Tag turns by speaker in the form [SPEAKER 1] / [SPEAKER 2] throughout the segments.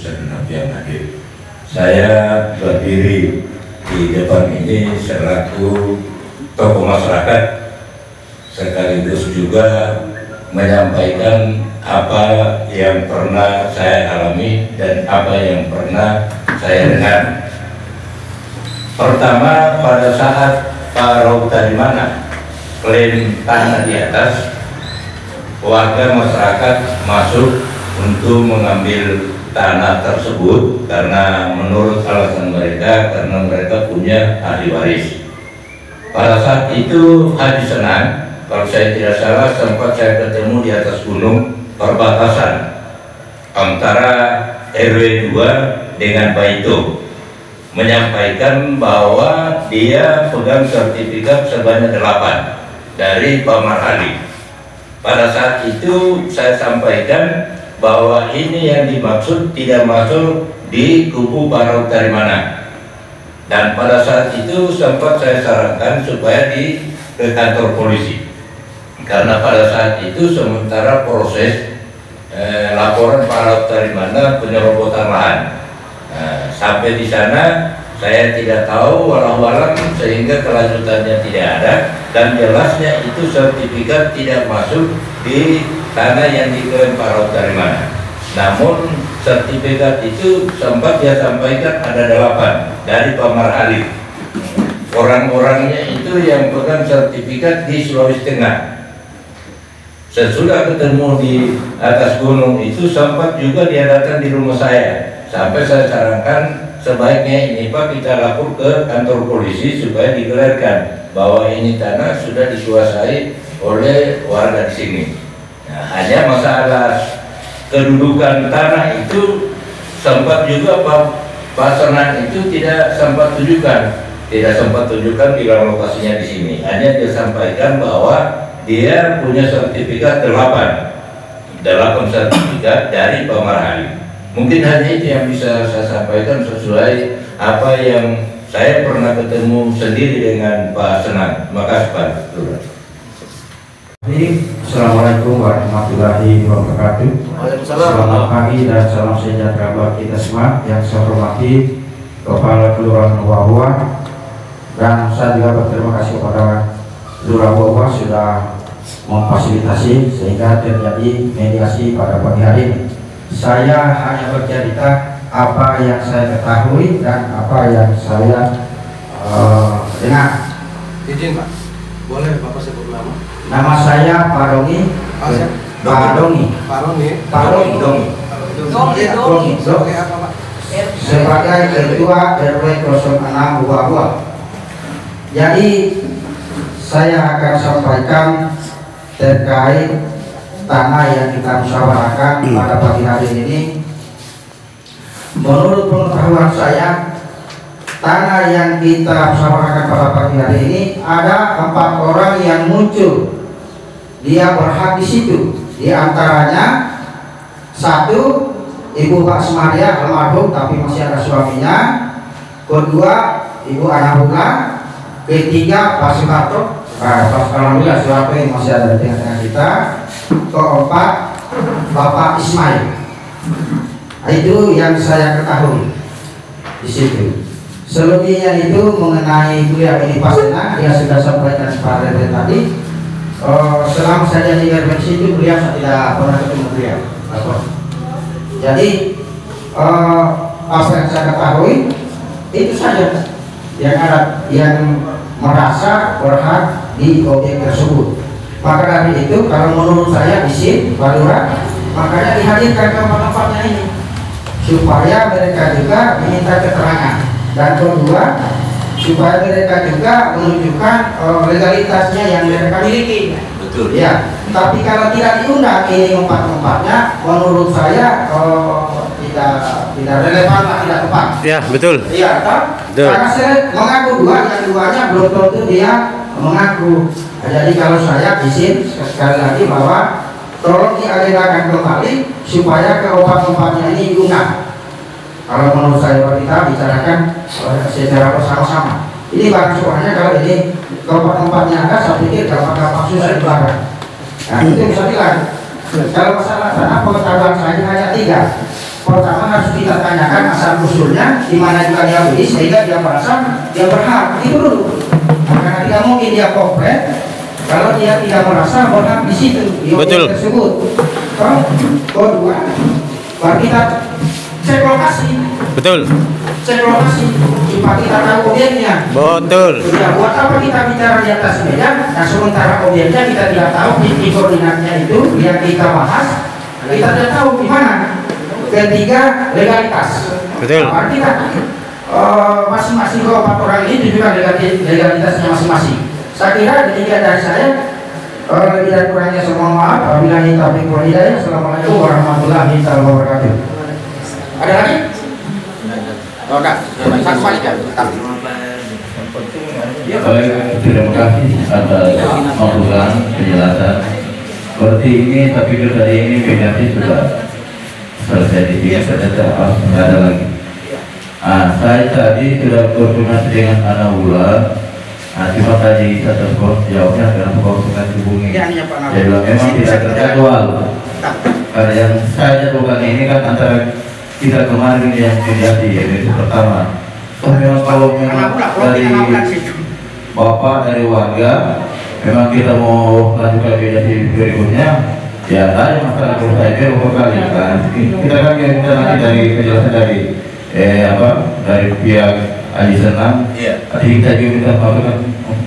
[SPEAKER 1] segenap yang hadir. Saya berdiri di depan ini selaku tokoh masyarakat, sekaligus juga menyampaikan apa yang pernah saya alami dan apa yang pernah saya dengar. Pertama, pada saat Pak Rauf Tarimana klaim tanah di atas, warga masyarakat masuk untuk mengambil tanah tersebut karena menurut alasan mereka, karena mereka punya ahli waris. Pada saat itu Haji Senang, kalau saya tidak salah, sempat saya ketemu di atas gunung perbatasan antara RW 2 dengan Baito, menyampaikan bahwa dia pegang sertifikat sebanyak 8 dari Pak Marhali. Pada saat itu saya sampaikan bahwa ini yang dimaksud tidak masuk di kubu Pak Rauf Tarimana, dan pada saat itu sempat saya sarankan supaya ke kantor polisi, karena pada saat itu sementara proses laporan Pak Rauf Tarimana penyerobotan lahan. Sampai di sana saya tidak tahu walau-walau sehingga kelanjutannya tidak ada, dan jelasnya itu sertifikat tidak masuk di tanah yang diklaim Pak Rauf Tarimana. Namun sertifikat itu sempat dia sampaikan ada 8 dari Pak Marhali. Orang-orangnya itu yang pegang sertifikat di Sulawesi Tengah. Sesudah ketemu di atas gunung itu sempat juga dia datang di rumah saya. Sampai saya sarankan sebaiknya ini Pak kita lapor ke kantor polisi supaya digelarkan bahwa ini tanah sudah dikuasai oleh warga di sini. Nah, hanya masalah kedudukan tanah itu sempat juga Pak Senang itu tidak sempat tunjukkan bila lokasinya di sini. Hanya dia sampaikan bahwa dia punya sertifikat 8 sertifikat dari Pak Marhali. Mungkin hanya itu yang bisa saya sampaikan sesuai apa yang saya pernah ketemu sendiri dengan Pak Senang. Terima kasih Pak Lurah.
[SPEAKER 2] Assalamualaikum warahmatullahi wabarakatuh. Selamat pagi dan salam sejahtera buat kita semua. Yang saya hormati Kepala Kelurahan Wawah, dan saya juga berterima kasih kepada Lurah Wawah sudah memfasilitasi sehingga terjadi mediasi pada pagi hari ini. Saya hanya bercerita apa yang saya ketahui dan apa yang saya dengar.
[SPEAKER 3] Izin Pak, boleh Bapak sebut nama?
[SPEAKER 2] Nama saya Paroni. Dongi. Sebagai Ketua RW 06 Buah. Jadi saya akan sampaikan terkait tanah yang kita musyawarahkan pada pagi hari ini. Menurut pengetahuan saya, tanah yang kita musyawarahkan pada pagi hari ini ada 4 orang yang muncul. Dia berhak di situ. Di antaranya 1, Ibu Pak Semaria almarhum tapi masih ada suaminya. Kedua, Ibu Ana Bunga. Ketiga, Pak Soeharto. Alhamdulillah Soeharto yang masih ada di tengah-tengah kita. Keempat, Bapak Ismail. Itu yang saya ketahui di situ. Selebihnya itu mengenai beliau ini Pak Senang, dia sudah sampaikan pada tadi. Selama saya di RW itu beliau saya tidak pernah ketemu beliau. Jadi apa yang saya ketahui itu saja yang ada yang merasa berhak di objek tersebut. Maka dari itu kalau menurut saya izin Pak Lurah, makanya dihadirkan ke tempatnya ini supaya mereka juga meminta keterangan, dan kedua supaya mereka juga menunjukkan legalitasnya yang mereka miliki.
[SPEAKER 1] Betul.
[SPEAKER 2] Ya, tapi kalau tidak diundang ini tempat-tempatnya, menurut saya tidak relevan, tidak tepat.
[SPEAKER 3] Ya, betul.
[SPEAKER 2] Iya, karena saya mengaku yang duanya belum tentu dia mengaku. Jadi kalau saya izin sekali lagi bahwa tolong diagendakan kembali supaya ke tempat-tempatnya ini diundang. Kalau menurut saya kita bicarakan secara bersama-sama. Ini barang soalnya kalau ini tempat-tempatnya ada, saya pikir gampang-gampang susah dibarang. Nah itu bisa bilang. Kalau masalah tanah pengetahuan saya hanya 3. Pertama harus kita tanyakan asal usulnya di mana juga dia beli sehingga dia merasa dia berhak. Itu dulu. Karena tidak mungkin dia komplain kalau dia tidak merasa berhak di situ di objek tersebut. Kedua, baru kita cek lokasi.
[SPEAKER 3] Betul.
[SPEAKER 2] Cek lokasi supaya kita tahu objeknya.
[SPEAKER 3] Betul.
[SPEAKER 2] Ya, buat apa kita bicara di atas meja? Nah, sementara objeknya kita tidak tahu titik koordinatnya itu yang kita bahas, kita tidak tahu di mana. Ketiga, legalitas.
[SPEAKER 3] Betul.
[SPEAKER 2] Nah, artinya masing-masing keempat orang ini tunjukkan legalitasnya masing-masing. Saya kira demikian dari saya. Lebih dan kurangnya semua maaf. Wabillahi taufiq wal hidayah. Assalamualaikum warahmatullahi wabarakatuh. Ada lagi? Oh, enggak. Satu balik ya.
[SPEAKER 4] Baik, terima kasih atas masukan penjelasan. Seperti ini, tapi dari ini mediasi sudah selesai di sini, ternyata tidak ada lagi. Saya tadi sudah berkoordinasi dengan Ana Wula. Cuma tadi saya telepon jawabnya karena kekosongan hubungi. Dia bilang memang tidak terjadwal. Karena yang saya jadwalkan ini kan antara kita kemarin yang mediasi, yaitu pertama. Memang kalau memang dari bapak dari warga, memang kita mau lanjutkan mediasi berikutnya, ya tadi masalah kalau saya beberapa kali kan. Kita kan kita nanti dari penjelasan dari dari pihak Aji Senang, tadi kita juga minta masukan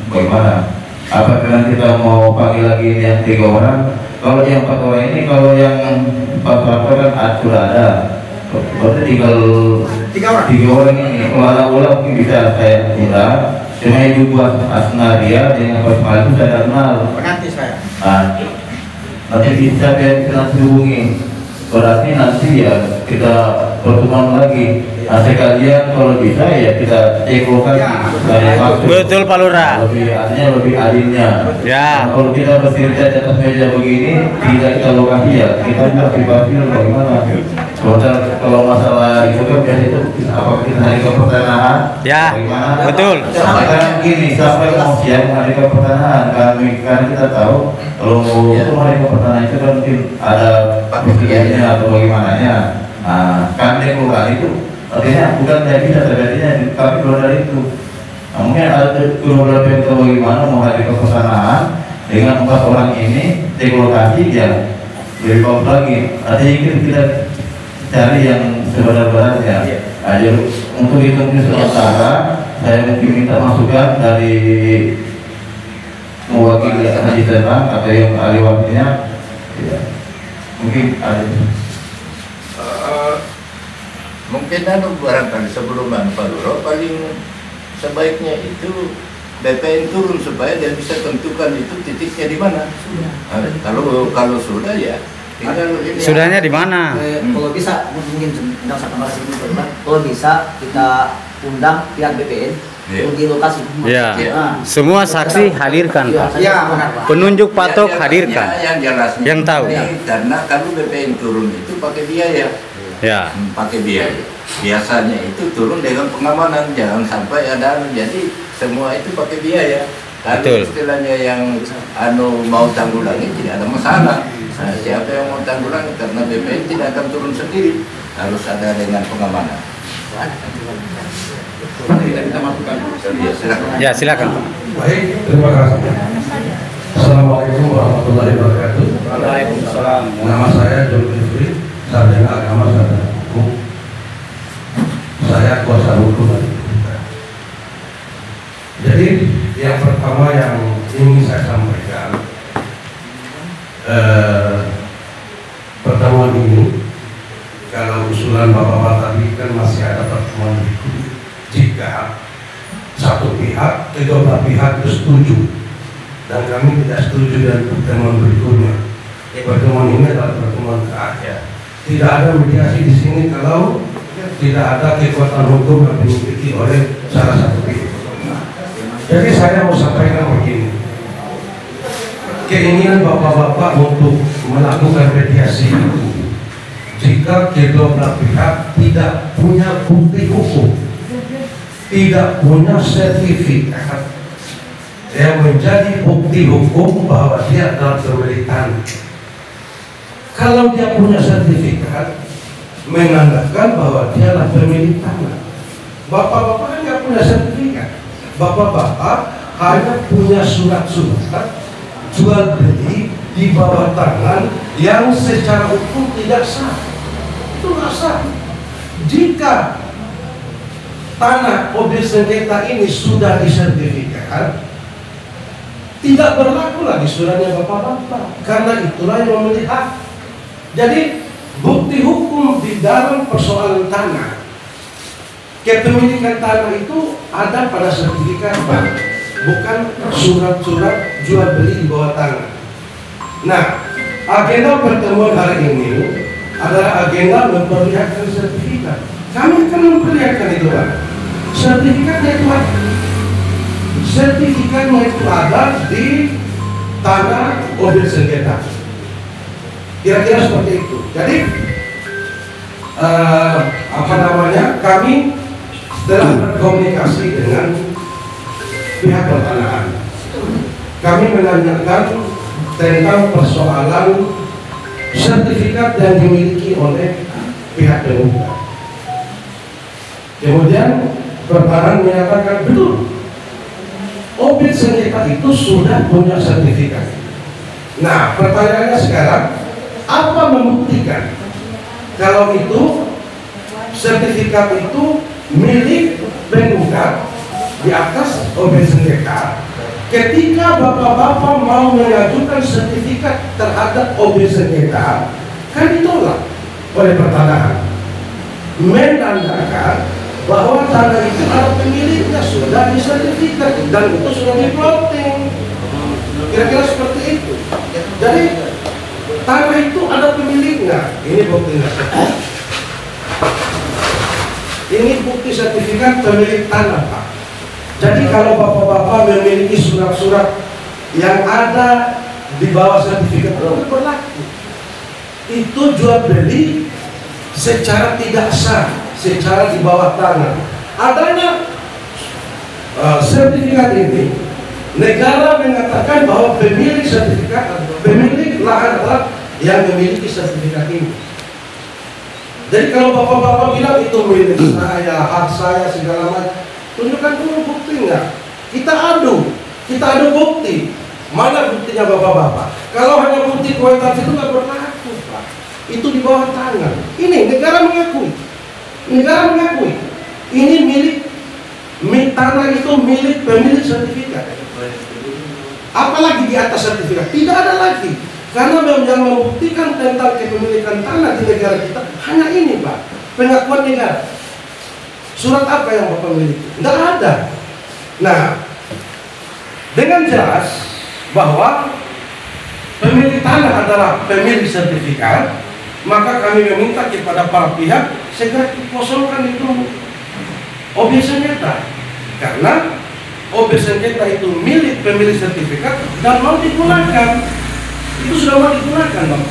[SPEAKER 4] bagaimana. Apa memang kita mau panggil lagi yang 3 orang? Kalau yang 4 orang ini, kalau yang 4 orang kan sudah ada. Berarti tinggal 3 orang ini. Kalau anak ulang mungkin bisa saya undang. Cuma ibu buat Asnaria dengan Pak Ismail itu saya kenal.
[SPEAKER 2] Nanti saya.
[SPEAKER 4] Nanti bisa kita hubungi. Berarti nanti ya kita pertemuan lagi. Sekalian kalau bisa ya kita cek lokasi dari maksud.
[SPEAKER 3] Betul Pak Lurah.
[SPEAKER 4] Lebih adilnya.
[SPEAKER 3] Ya.
[SPEAKER 4] Kalau kita bekerja di atas meja begini, tidak kita lokasi ya, kita juga privasi bagaimana? Kalau masalah itu kan biasa itu apa kita hari ke pertanahan?
[SPEAKER 3] Ya.
[SPEAKER 4] Bagaimana?
[SPEAKER 3] Betul.
[SPEAKER 4] Sampai gini, sampai mau siang hari ke pertanahan, karena kita tahu kalau itu hari ke pertanahan itu kan mungkin ada pekerjaannya atau bagaimana ya. Kan deklarasi itu artinya bukan tidak bisa terjadinya, tapi keluar dari itu. Mungkin ada beberapa yang bagaimana mau hari ke pertanahan dengan 4 orang ini deklarasi ya lebih bagus lagi. Artinya kita cari yang sebenar-benarnya. Untuk itu sementara saya mungkin minta masukan dari mewakili Haji Senang atau yang ahli wakilnya. Ya. Mungkin ada.
[SPEAKER 1] Mungkin barangkali sebelum Pak Lurah paling sebaiknya itu BPN turun supaya dia bisa tentukan itu titiknya di mana. Kalau sudah ya
[SPEAKER 3] Sudahnya di mana?
[SPEAKER 5] Kalau bisa mungkin undang sama kalau bisa kita undang pihak BPN untuk di lokasi.
[SPEAKER 3] Ya. Semua saksi hadirkan Pak.
[SPEAKER 5] Ya, benar Pak.
[SPEAKER 3] Penunjuk patok hadirkan.
[SPEAKER 1] Yang jelas.
[SPEAKER 3] Yang tahu.
[SPEAKER 1] Karena kalau BPN turun itu pakai biaya.
[SPEAKER 3] Ya.
[SPEAKER 1] Pakai biaya. Biasanya itu turun dengan pengamanan, jangan sampai ada jadi semua itu pakai biaya. Kalau istilahnya yang mau tanggulangi tidak ada masalah. Nah, siapa yang mau tanggulangi karena BPN tidak akan turun sendiri, harus ada dengan pengamanan. Kita masukkan.
[SPEAKER 3] Ya, silakan Pak.
[SPEAKER 6] Baik, terima kasih. Assalamualaikum warahmatullahi wabarakatuh.
[SPEAKER 3] Waalaikumsalam.
[SPEAKER 6] Nama saya Joni Jufri, sarjana agama sarjana hukum. Saya kuasa hukum. Jadi yang pertama yang ingin saya sampaikan, pertemuan ini kalau usulan Bapak-Bapak tadi kan masih ada pertemuan berikutnya. Jika satu pihak, kedua belah pihak itu setuju dan kami tidak setuju dengan pertemuan berikutnya. Pertemuan ini adalah pertemuan terakhir. Tidak ada mediasi di sini kalau tidak ada kekuatan hukum yang dimiliki oleh salah satu pihak. Jadi saya mau sampaikan begini, keinginan bapak-bapak untuk melakukan mediasi itu, jika kedua belah pihak tidak punya bukti hukum, tidak punya sertifikat yang menjadi bukti hukum bahwa dia adalah pemilik tanah. Kalau dia punya sertifikat, menandakan bahwa dia adalah pemilik tanah. Bapak-bapak kan nggak punya sertifikat. Bapak-bapak hanya punya surat-surat jual beli di bawah tangan yang secara hukum tidak sah. Itu nggak sah. Jika tanah objek sengketa ini sudah disertifikat, tidak berlaku lagi suratnya bapak-bapak, karena itulah yang memilih hak. Jadi bukti hukum di dalam persoalan tanah, kepemilikan tanah itu ada pada sertifikat bank, bukan surat-surat jual beli di bawah tanah. Nah, agenda pertemuan hari ini adalah agenda memperlihatkan sertifikat. Kami akan memperlihatkan itu, Pak. Sertifikatnya itu ada. Sertifikatnya itu ada di tanah objek sengketa. Kira-kira seperti itu. Jadi kami telah berkomunikasi dengan pihak pertanahan. Kami menanyakan tentang persoalan sertifikat yang dimiliki oleh pihak penggugat. Kemudian pertanahan menyatakan betul, objek sengketa itu sudah punya sertifikat. Nah, pertanyaannya sekarang, apa membuktikan kalau itu sertifikat itu milik penggugat di atas objek sengketa? Ketika bapak-bapak mau mengajukan sertifikat terhadap objek sengketa, kan ditolak oleh pertanahan, menandakan bahwa tanah itu ada pemiliknya, sudah disertifikat dan itu sudah diplotting. Kira-kira seperti itu. Jadi tanah itu ada pemiliknya. Ini buktinya. Ini bukti sertifikat pemilik tanah, Pak. Jadi kalau bapak-bapak memiliki surat-surat yang ada di bawah sertifikat itu berlaku. Itu jual beli secara tidak sah, secara di bawah tanah. Adanya sertifikat ini, negara mengatakan bahwa pemilik sertifikat, pemilik lahan adalah yang memiliki sertifikat ini. Jadi kalau bapak-bapak bilang itu milik saya, hak saya, segala macam, tunjukkan dulu buktinya. Kita adu bukti. Mana buktinya bapak-bapak? Kalau hanya bukti kualitas itu nggak berlaku, Pak. Itu di bawah tangan. Ini negara mengakui. Negara mengakui. Ini milik tanah itu milik pemilik sertifikat. Apalagi di atas sertifikat? Tidak ada lagi. Karena yang membuktikan tentang kepemilikan tanah di negara kita hanya ini, Pak. Pengakuan negara. Surat apa yang Bapak miliki? Tidak ada. Nah, dengan jelas bahwa pemilik tanah adalah pemilik sertifikat, maka kami meminta kepada para pihak segera dikosongkan itu objek sengketa. Karena objek sengketa itu milik pemilik sertifikat dan mau digunakan. Itu sudah mau digunakan, Bang.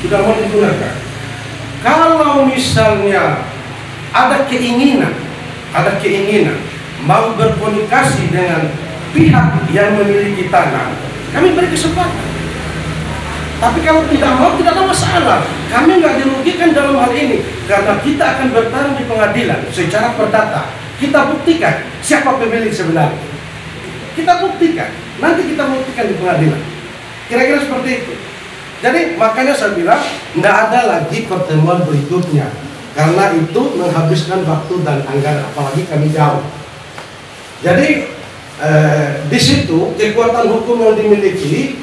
[SPEAKER 6] Sudah mau digunakan. Kalau misalnya ada keinginan mau berkomunikasi dengan pihak yang memiliki tanah, kami beri kesempatan. Tapi kalau tidak mau, tidak ada masalah. Kami nggak dirugikan dalam hal ini, karena kita akan bertarung di pengadilan secara perdata. Kita buktikan siapa pemilik sebenarnya. Kita buktikan, nanti kita buktikan di pengadilan. Kira-kira seperti itu. Jadi makanya saya bilang tidak ada lagi pertemuan berikutnya, karena itu menghabiskan waktu dan anggaran, apalagi kami jauh. Jadi di situ kekuatan hukum yang dimiliki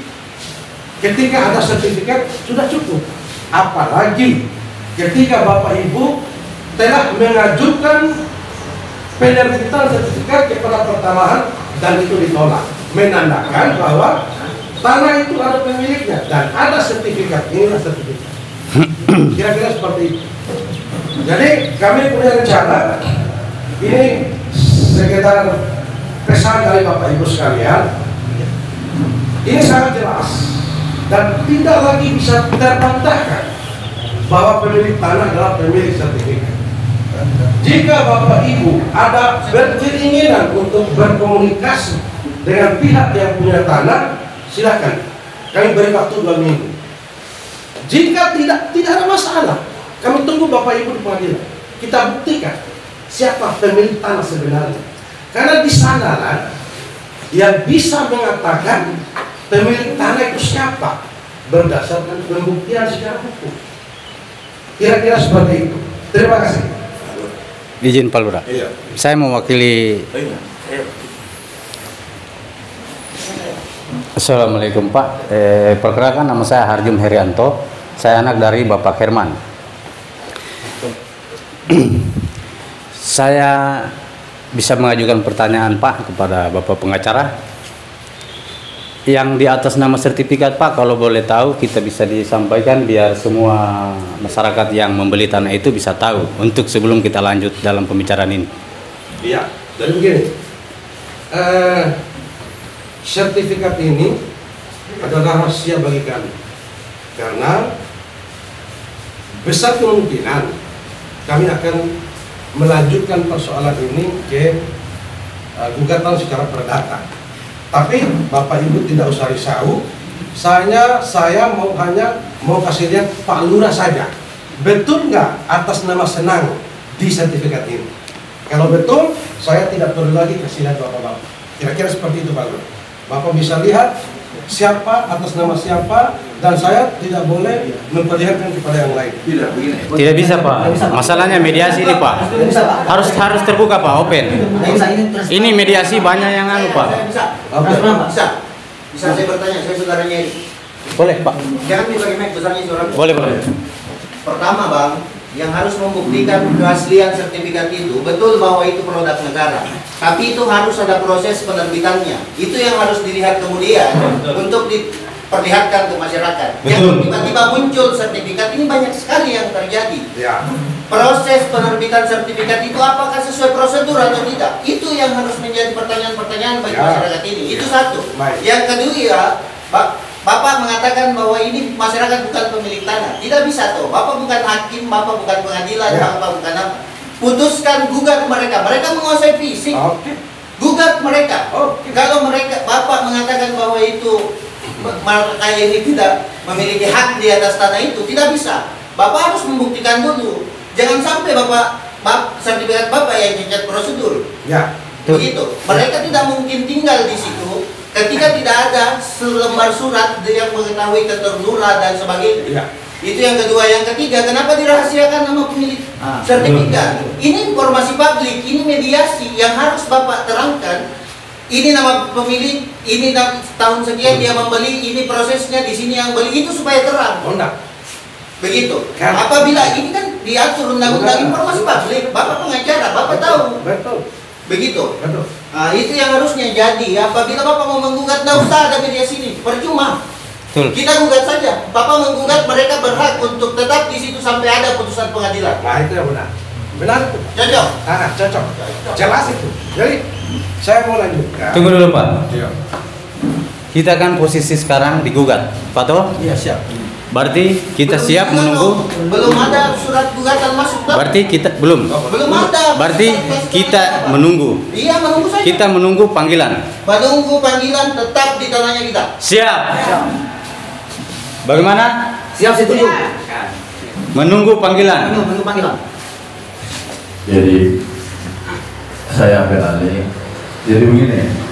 [SPEAKER 6] ketika ada sertifikat sudah cukup. Apalagi ketika Bapak Ibu telah mengajukan penerbitan sertifikat kepada pertanahan dan itu ditolak, menandakan bahwa tanah itu ada pemiliknya dan ada sertifikat. Inilah sertifikat. Kira-kira seperti itu. Jadi kami punya rencana. Ini sekedar pesan dari Bapak Ibu sekalian. Ini sangat jelas dan tidak lagi bisa terbantahkan bahwa pemilik tanah adalah pemilik sertifikat. Jika Bapak Ibu ada berkeinginan untuk berkomunikasi dengan pihak yang punya tanah, silakan. Kami beri waktu 2 minggu. Jika tidak ada masalah. Kami tunggu Bapak Ibu di pengadilan. Kita buktikan siapa pemilik tanah sebenarnya. Karena di sanalah yang bisa mengatakan pemilik tanah itu siapa berdasarkan pembuktian secara hukum. Kira-kira seperti itu. Terima kasih.
[SPEAKER 3] Izin Pak Lurah.
[SPEAKER 6] Iya.
[SPEAKER 3] Saya mewakili. Assalamualaikum Pak. Perkenalkan nama saya Harjum Herianto. Saya anak dari Bapak Herman. Saya bisa mengajukan pertanyaan Pak kepada Bapak pengacara. Yang di atas nama sertifikat Pak, kalau boleh tahu kita bisa disampaikan biar semua masyarakat yang membeli tanah itu bisa tahu untuk sebelum kita lanjut dalam pembicaraan ini.
[SPEAKER 6] Iya, dan begini, sertifikat ini adalah rahasia bagi kami karena besar kemungkinan kami akan melanjutkan persoalan ini ke gugatan secara perdata. Tapi Bapak Ibu tidak usah risau, saya hanya mau kasih lihat Pak Lurah saja. Betul nggak atas nama Senang di sertifikat ini? Kalau betul, saya tidak perlu lagi kasih lihat Bapak-Bapak. Kira-kira seperti itu Pak Lurah. Bapak bisa lihat siapa, atas nama siapa, dan saya tidak boleh memperlihatkan kepada yang lain. Tidak, begini.
[SPEAKER 3] Tidak bisa Pak. Masalahnya mediasi ini Pak. Harus terbuka Pak, open. Ini mediasi banyak yang anu Pak.
[SPEAKER 2] Bisa saya bertanya, saya saudaranya ini.
[SPEAKER 3] Boleh Pak.
[SPEAKER 2] Jangan dibagi mic besarnya seorang.
[SPEAKER 3] Boleh.
[SPEAKER 2] Pertama Bang, yang harus membuktikan keaslian sertifikat itu betul bahwa itu produk negara. Tapi itu harus ada proses penerbitannya. Itu yang harus dilihat kemudian untuk diperlihatkan ke masyarakat. Yang tiba-tiba muncul sertifikat ini banyak sekali yang terjadi.
[SPEAKER 6] Ya.
[SPEAKER 2] Proses penerbitan sertifikat itu apakah sesuai prosedur atau tidak? Itu yang harus menjadi pertanyaan-pertanyaan bagi masyarakat ini. Itu satu. Yang kedua, Bapak mengatakan bahwa ini masyarakat bukan pemilik tanah. Tidak bisa toh. Bapak bukan hakim, Bapak bukan pengadilan, Bapak bukan apa. Putuskan, gugat mereka. Mereka menguasai fisik. Gugat mereka. Kalau Bapak mengatakan bahwa itu mereka ini tidak memiliki hak di atas tanah itu, tidak bisa. Bapak harus membuktikan dulu. Jangan sampai sertifikat Bapak yang cacat prosedur. Ya. Begitu. Mereka tidak mungkin tinggal di situ ketika tidak ada selembar surat yang mengetahui keter Lurah dan sebagainya. Ya. Itu yang kedua. Yang ketiga, kenapa dirahasiakan nama pemilik sertifikat? Ini informasi publik, ini mediasi yang harus Bapak terangkan. Ini nama pemilik, ini tahun sekian dia membeli, ini prosesnya di sini yang beli, itu supaya terang. Begitu. Apabila ini kan diatur undang-undang informasi publik, Bapak pengacara, Bapak tahu. Betul. Begitu. Betul. Nah, itu yang harusnya jadi. Apabila Bapak mau menggugat, tidak usah ada mediasi ini, percuma. Betul. Kita gugat saja. Bapak menggugat, mereka berhak untuk tetap di situ sampai ada putusan pengadilan. Nah, itu yang benar. Benar itu. Cocok. Cocok. Jelas itu. Jadi saya mau lanjutkan.
[SPEAKER 3] Tunggu dulu Pak. Iya. Kita kan posisi sekarang digugat, Pak Toh? Iya siap. Berarti kita siap menunggu.
[SPEAKER 2] Belum ada surat gugatan masuk.
[SPEAKER 3] Berarti kita belum.
[SPEAKER 2] Belum ada.
[SPEAKER 3] Berarti kita menunggu.
[SPEAKER 2] Iya menunggu saja.
[SPEAKER 3] Kita menunggu panggilan.
[SPEAKER 2] Menunggu panggilan tetap di tanahnya kita.
[SPEAKER 3] Siap. Bagaimana?
[SPEAKER 2] Siap setuju.
[SPEAKER 3] Menunggu panggilan.
[SPEAKER 2] Menunggu panggilan.
[SPEAKER 4] Jadi saya ambil alih. Jadi begini.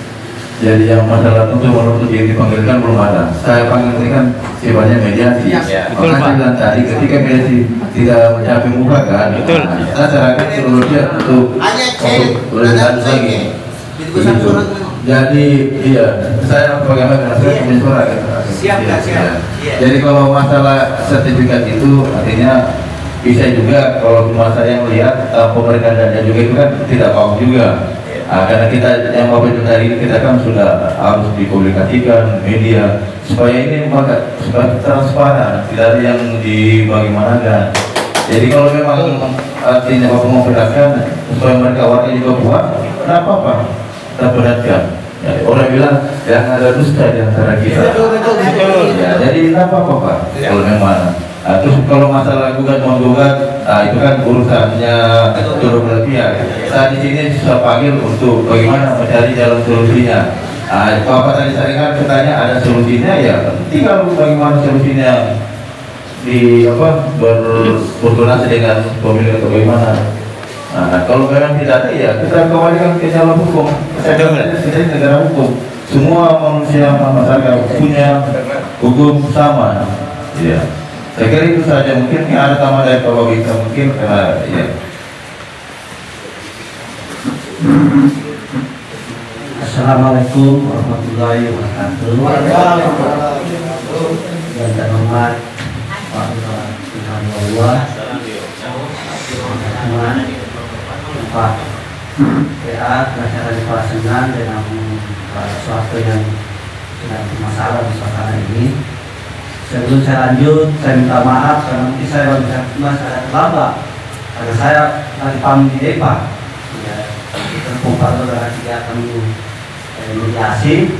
[SPEAKER 4] Jadi yang masalah untuk yang dipanggilkan belum ada. Saya panggil ini kan sifatnya mediasi.
[SPEAKER 3] Ya,
[SPEAKER 4] betul Pak. Bilang tadi ketika mediasi tidak mencapai muka kan.
[SPEAKER 3] Betul.
[SPEAKER 4] Saya sarankan seluruhnya untuk
[SPEAKER 2] dan
[SPEAKER 4] lagi. Jadi iya, saya bagaimana saya punya surat.
[SPEAKER 2] Siap.
[SPEAKER 4] Jadi kalau masalah sertifikat itu artinya bisa juga kalau cuma saya yang lihat pemerintah dan juga itu kan tidak paham juga. Karena kita yang Bapak itu tadi kita kan sudah harus dipublikasikan media supaya ini supaya transparan, tidak ada yang dibagaimanakan. Jadi kalau memang artinya Bapak mau perdatkan supaya mereka warga juga puas, tidak apa-apa, kita perdatkan. Ya, orang bilang yang ada dusta di antara kita. Ya, jadi tidak apa-apa Pak, kalau memang. Terus kalau masalah gugat-menggugat, itu kan urusannya kedua belah pihak. Saya di sini susah panggil untuk bagaimana mencari jalan solusinya. Bapak tadi saya kan bertanya ada solusinya, ya tinggal bagaimana solusinya berkoordinasi dengan pemilik atau bagaimana. Nah, kalau memang tidak ada ya kita kembalikan ke jalur hukum. Kita ini negara hukum. Semua manusia masyarakat punya hukum sama. Ya. Saya kira itu saja. Mungkin ada tambahan dari Bapak bisa mungkin karena ya.
[SPEAKER 7] Assalamualaikum warahmatullahi wabarakatuh. Yang terhormat Pak Tuhan Allah, Pak PA, pengacara di Pasengan dengan sesuatu yang sedang bermasalah di suasana ini. Sebelum saya lanjut, saya minta maaf karena mungkin saya saya terlambat karena saya lagi pamit di DEPA. Ya, terkumpul dengan kegiatan mediasi.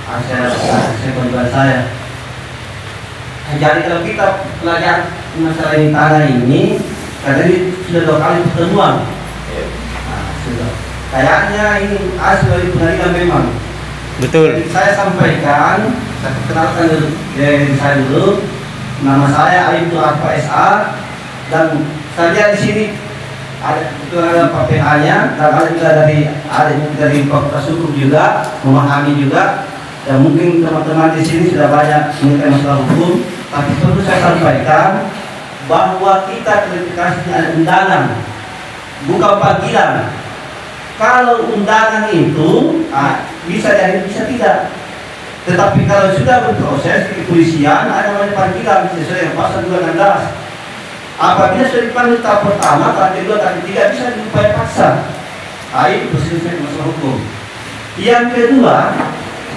[SPEAKER 7] Nah, saya kewajiban saya. Jadi kalau kita belajar masalah ini tanah ini, karena ini sudah 2 kali pertemuan. Nah, sudah. Kayaknya ini asli dari pengadilan memang.
[SPEAKER 3] Betul.
[SPEAKER 7] Jadi saya sampaikan, saya kenalkan diri saya dulu. Nama saya Aibtu Arfa SA dan saya di sini ada Pak PA-nya dan ada juga dari Fakultas Hukum juga memahami juga. Dan mungkin teman-teman di sini sudah banyak mengenai masalah hukum, tapi perlu saya sampaikan bahwa kita klarifikasinya ada undangan, bukan panggilan. Kalau undangan itu bisa jadi bisa tidak. Tetapi kalau sudah berproses di kepolisian ada namanya panggilan sesuai dengan pasal 216. Apabila sudah dipanggil tahap pertama, tahap kedua, tahap ketiga bisa diupaya paksa. Itu perselisihan masalah hukum. Yang kedua,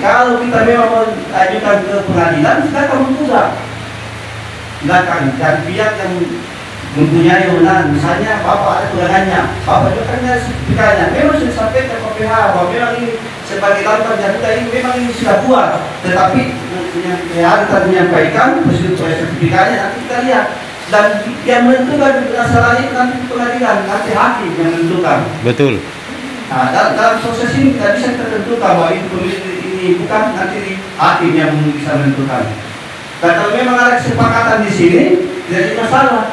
[SPEAKER 7] kalau kita memang mengajukan ke pengadilan, silakan menggugat. Silakan dan pihak yang mempunyai wewenang, misalnya Bapak ada pegangannya, Bapak juga kan ada sertifikatnya. Memang sudah sampaikan ke PH bahwa memang ini sebagai lambat jatuh ini memang ini sudah kuat. Tetapi PH kita menyampaikan sertifikatnya nanti kita lihat. Dan yang menentukan masalahnya nanti pengadilan, nanti hakim yang menentukan.
[SPEAKER 3] Betul.
[SPEAKER 7] Nah, dalam proses ini tidak bisa tertentukan bahwa itu pemilik ini bukan, nanti hakim yang bisa menentukan. Dan kalau memang ada kesepakatan di sini, tidak ada masalah.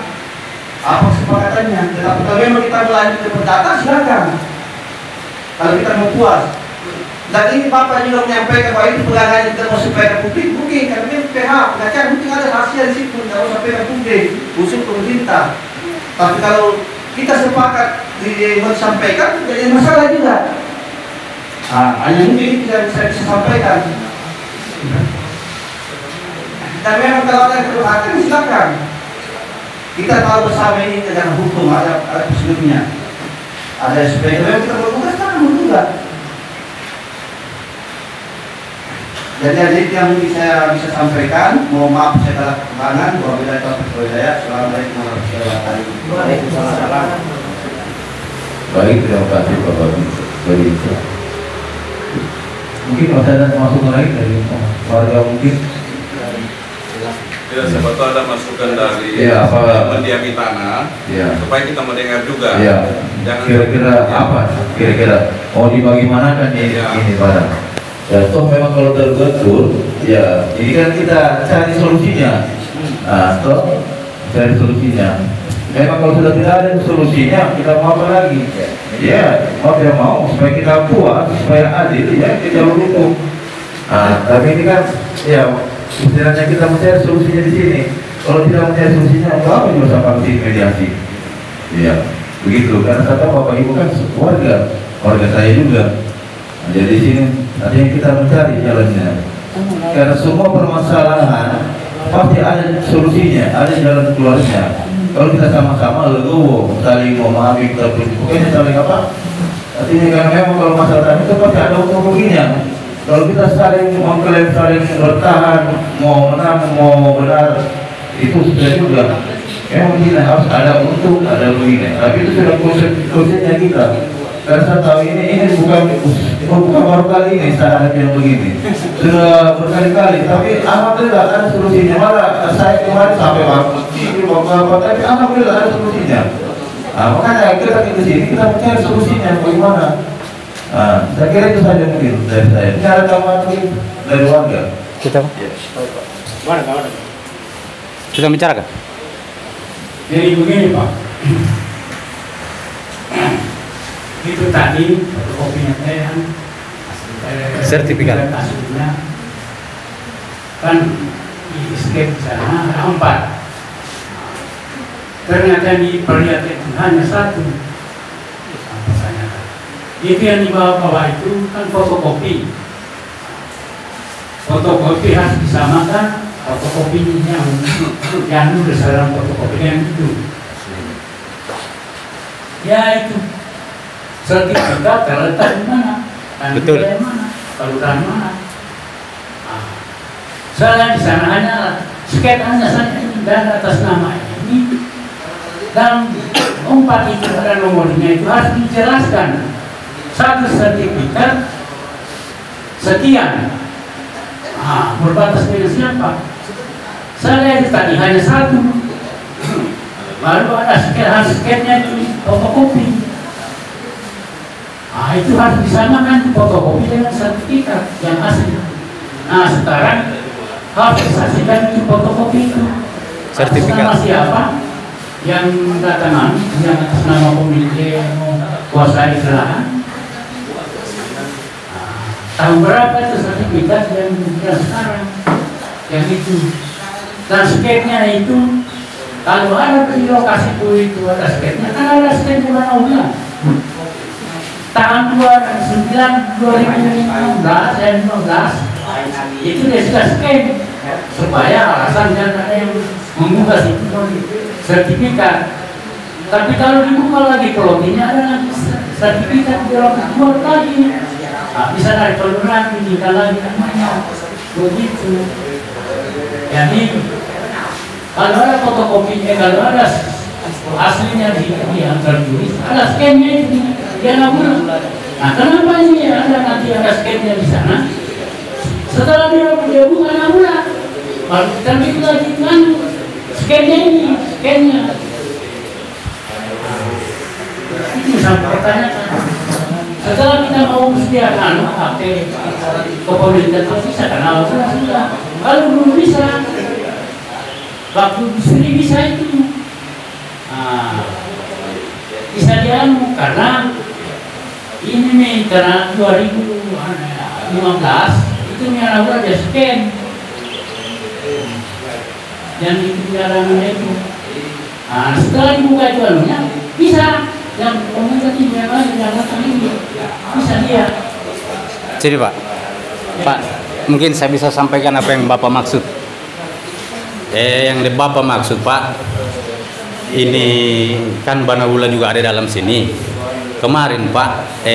[SPEAKER 7] Apa kesepakatannya? Tetapi kalau memang kita melanjut ke perdata, silakan. Kalau kita mau puas. Dan ini Bapak juga menyampaikan bahwa itu pegangannya kita mau sampaikan publik, mungkin karena memang PH, pengacara mungkin ada rahasia di situ, tidak usah sampaikan publik, usul pemerintah. Tapi kalau kita sepakat disampaikan, tidak ada masalah juga. Hanya mungkin tidak bisa sampaikan. Dan memang kalau ada keberatan, silakan. Kita tahu bersama ini negara hukum, ada prosedurnya. Ada SPK, memang kita bertugas, kita bertugas. Jadi yang saya bisa sampaikan, mohon maaf saya kalah kekurangan, bahwa beda topik saya. Assalamualaikum warahmatullahi wabarakatuh.
[SPEAKER 5] Waalaikumsalam.
[SPEAKER 4] Baik, terima kasih Bapak Beri. Mungkin ada masukan lagi dari warga mungkin.
[SPEAKER 8] Ya, siapa tahu ada masukan dari mendiami tanah, supaya kita mendengar juga. Jangan
[SPEAKER 4] kira-kira apa? Kira-kira mau dibagaimanakan ini barang? Ya, toh memang kalau terbentur, ya ini kan kita cari solusinya. Nah, toh cari solusinya. Memang kalau sudah tidak ada solusinya, kita mau apa lagi? Ya, mau tidak mau supaya kita puas, supaya adil, ya kita jalur hukum. Nah, tapi ini kan, ya istilahnya kita mencari solusinya di sini. Kalau tidak mencari solusinya, apa juga sama mediasi? Ya, begitu. Karena saya tahu Bapak Ibu kan warga saya juga. Nah, jadi sini artinya kita mencari jalannya. Karena semua permasalahan pasti ada solusinya, ada jalan keluarnya. Kalau kita sama-sama legowo, saling memahami, pokoknya saling apa? Artinya karena memang kalau masalah itu pasti ada hukum-hukumnya. Kalau kita saling mengklaim, saling bertahan, mau menang, mau benar, itu sudah juga. Memang kita harus ada untung, ada ruginya. Tapi itu sudah konsepnya kita. Karena saya tahu ini bukan baru kali ini saya yang begini, sudah berkali-kali. Tapi alhamdulillah ada solusinya. Malah saya kemarin sampai apa, tapi alhamdulillah ada solusinya. Makanya kita ke sini kita mencari solusinya bagaimana. Saya kira itu saja mungkin dari saya. Ini ada tambahan dari warga.
[SPEAKER 3] Kita.
[SPEAKER 5] Mana?
[SPEAKER 3] Sudah bicarakan?
[SPEAKER 9] Jadi begini Pak, itu tadi fotokopinya
[SPEAKER 3] sertifikat
[SPEAKER 9] aslinya kan di skep sana ada 4. Ternyata diperlihatkan hanya 1. Itu yang dibawa itu kan fotokopi. Fotokopi harus disamakan fotokopinya yang berdasarkan fotokopi yang itu. Ya itu sertifikat terletak di mana?
[SPEAKER 3] Betul.
[SPEAKER 9] Mana? Kelurahan mana? Saya di sana hanya sket hanya saja dan atas nama ini dan 4 itu ada nomornya itu harus dijelaskan. 1 sertifikat sekian. Berbatas dengan siapa? Saya itu tadi hanya 1. Baru ada sketnya itu fotokopi. Itu harus disamakan fotokopi dengan sertifikat yang asli. Nah sekarang harus disaksikan itu fotokopi itu.
[SPEAKER 3] Sertifikat.
[SPEAKER 9] Nama siapa yang datang yang atas nama pemilik kuasa lahan. Tahun berapa itu sertifikat yang sekarang yang itu dan sketnya itu kalau ada di lokasi itu ada sketnya kan ada sket di mana tahun 2015 dan 15 itu dia sudah sket supaya alasan dan ada yang mengunggah itu sertifikat. Tapi kalau dibuka lagi plotnya ada lagi sertifikat dibuat lagi. Bisa dari kelurahan ditinggal lagi namanya begitu. Jadi kalau ada fotokopinya, kalau ada aslinya di yang tertulis, ada scannya itu dia nabur. Nah kenapa ini ada nanti ada scannya di sana? Setelah dia buka nabur, baru kita bikin lagi kan scannya ini, scannya. Itu sampai pertanyaan. Setelah kita mau sediakan pakai kepemilikan bisa kenal sudah. Kalau belum bisa, waktu sendiri bisa itu. Bisa dianu karena ini nih karena 2015 itu nyala aja scan yang itu jalannya itu. Setelah dibuka itu anunya bisa. Yang komunikasinya ini bisa dia.
[SPEAKER 3] Jadi Pak, mungkin saya bisa sampaikan apa yang Bapak maksud. Yang Bapak maksud Pak, ini kan Banawula juga ada dalam sini. Kemarin Pak,